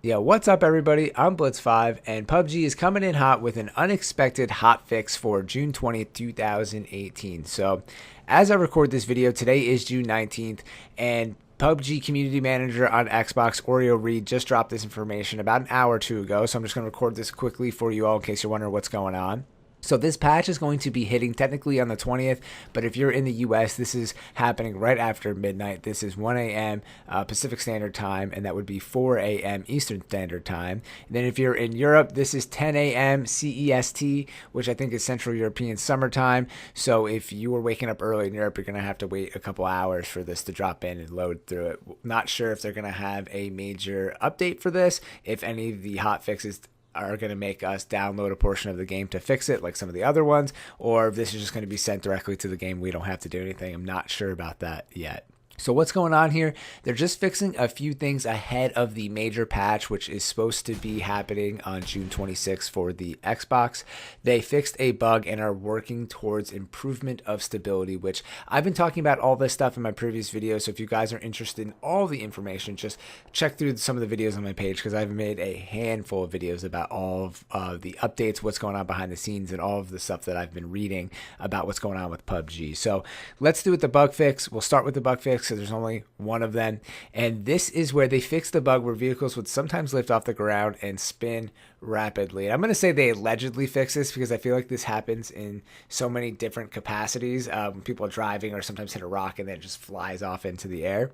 Yo, what's up, everybody? I'm Blitz5, and PUBG is coming in hot with an unexpected hotfix for June 20th, 2018. So, as I record this video, today is June 19th, and PUBG Community Manager on Xbox, Oreo Reed, just dropped this information about an hour or two ago. So, I'm just going to record this quickly for you all in case you're wondering what's going on. So this patch is going to be hitting technically on the 20th, but if you're in the US, this is happening right after midnight. This is 1 a.m. Pacific Standard Time, and that would be 4 a.m. Eastern Standard Time. And then if you're in Europe, this is 10 a.m. CEST, which I think is Central European Summer Time. So if you were waking up early in Europe, you're going to have to wait a couple hours for this to drop in and load through it. Not sure if they're going to have a major update for this, if any of the hot fixes are going to make us download a portion of the game to fix it like some of the other ones, or if this is just going to be sent directly to the game. We don't have to do anything. I'm not sure about that yet. So what's going on here? They're just fixing a few things ahead of the major patch, which is supposed to be happening on June 26th for the Xbox. They fixed a bug and are working towards improvement of stability, which I've been talking about all this stuff in my previous videos. So if you guys are interested in all the information, just check through some of the videos on my page, because I've made a handful of videos about all of the updates, what's going on behind the scenes, and all of the stuff that I've been reading about what's going on with PUBG. So let's do it the bug fix. We'll start with the bug fix, because there's only one of them. And this is where they fixed the bug where vehicles would sometimes lift off the ground and spin rapidly. And I'm going to say they allegedly fixed this, because I feel like this happens in so many different capacities. When people are driving or sometimes hit a rock and then it just flies off into the air.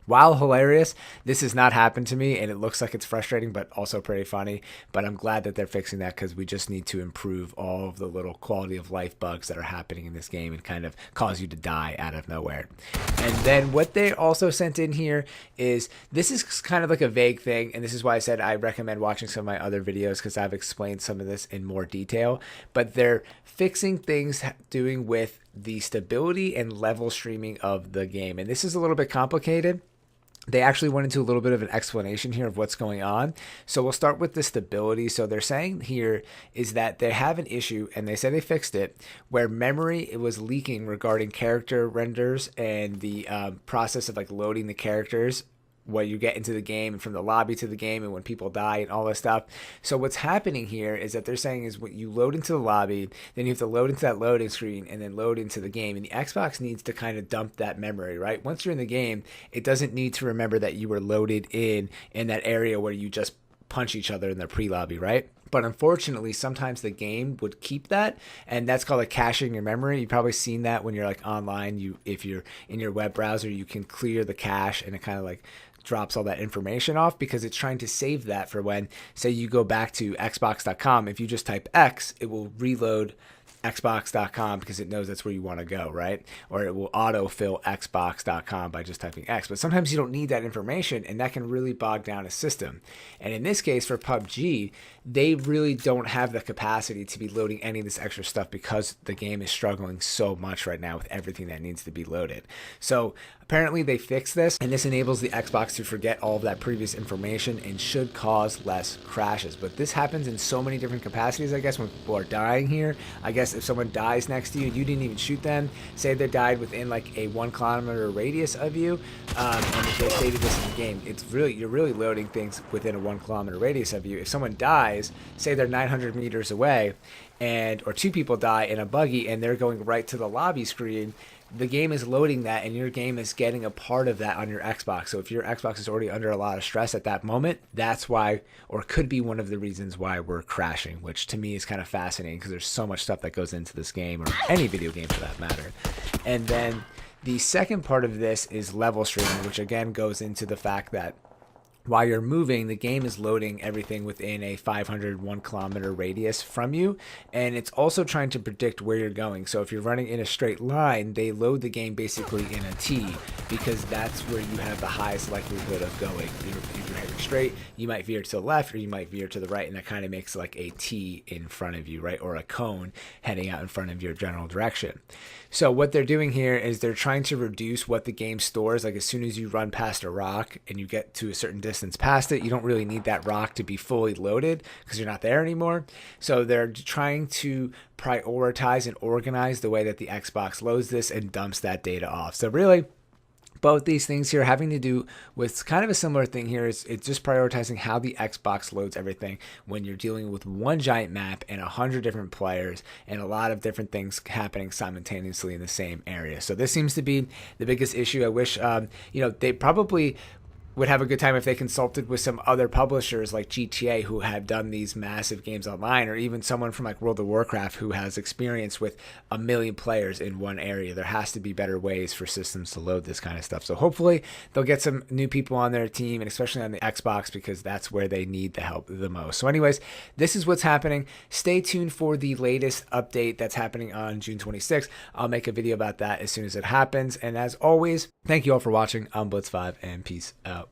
While hilarious, this has not happened to me, and it looks like it's frustrating, but also pretty funny. But I'm glad that they're fixing that, because we just need to improve all of the little quality of life bugs that are happening in this game and kind of cause you to die out of nowhere. And then what they also sent in here is, this is kind of like a vague thing, and this is why I said I recommend watching some of my other videos, because I've explained some of this in more detail. But they're fixing things doing with the stability and level streaming of the game. And this is a little bit complicated. They actually went into a little bit of an explanation here of what's going on. So we'll start with the stability. So they're saying here is that they have an issue, and they say they fixed it, where memory it was leaking regarding character renders and the process of like loading the characters when you get into the game and from the lobby to the game and when people die and all this stuff. So what's happening here is that they're saying is when you load into the lobby, then you have to load into that loading screen and then load into the game. And the Xbox needs to kind of dump that memory, right? Once you're in the game, it doesn't need to remember that you were loaded in that area where you just punch each other in the pre-lobby, right? But unfortunately, sometimes the game would keep that, and that's called like caching your memory. You've probably seen that when you're like online. If you're in your web browser, you can clear the cache, and it kind of like drops all that information off, because it's trying to save that for when, say, you go back to xbox.com. If you just type X, it will reload xbox.com, because it knows that's where you want to go, right? Or it will autofill xbox.com by just typing X. But sometimes you don't need that information, and that can really bog down a system. And in this case, for PUBG, they really don't have the capacity to be loading any of this extra stuff, because the game is struggling so much right now with everything that needs to be loaded. So apparently they fixed this, and this enables the Xbox to forget all of that previous information and should cause less crashes. But this happens in so many different capacities, I guess, when people are dying here. I guess if someone dies next to you and you didn't even shoot them, say they died within like a 1 kilometer radius of you, and if they stated this in the game, you're really loading things within a 1 kilometer radius of you. If someone dies, say they're 900 meters away, or two people die in a buggy and they're going right to the lobby screen, the game is loading that, and your game is getting a part of that on your Xbox. So if your Xbox is already under a lot of stress at that moment, that's why, or could be one of the reasons why we're crashing, which to me is kind of fascinating, because there's so much stuff that goes into this game, or any video game for that matter. And then the second part of this is level streaming, which again goes into the fact that while you're moving, the game is loading everything within a 501 kilometer radius from you, and it's also trying to predict where you're going. So if you're running in a straight line, they load the game basically in a T, because that's where you have the highest likelihood of going. If you're heading straight, you might veer to the left or you might veer to the right, and that kind of makes like a T in front of you, right? Or a cone heading out in front of your general direction. So what they're doing here is they're trying to reduce what the game stores. Like as soon as you run past a rock and you get to a certain distance past it, you don't really need that rock to be fully loaded, because you're not there anymore. So they're trying to prioritize and organize the way that the Xbox loads this and dumps that data off. So really, Both these things here having to do with kind of a similar thing here is it's just prioritizing how the Xbox loads everything when you're dealing with one giant map and 100 different players and a lot of different things happening simultaneously in the same area. So this seems to be the biggest issue. I wish, they probably would have a good time if they consulted with some other publishers like GTA who have done these massive games online, or even someone from like World of Warcraft who has experience with 1 million players in one area. There has to be better ways for systems to load this kind of stuff. So hopefully they'll get some new people on their team, and especially on the Xbox, because that's where they need the help the most. So anyways, this is what's happening. Stay tuned for the latest update that's happening on June 26th. I'll make a video about that as soon as it happens. And as always, thank you all for watching. I'm Blitz5, and peace out.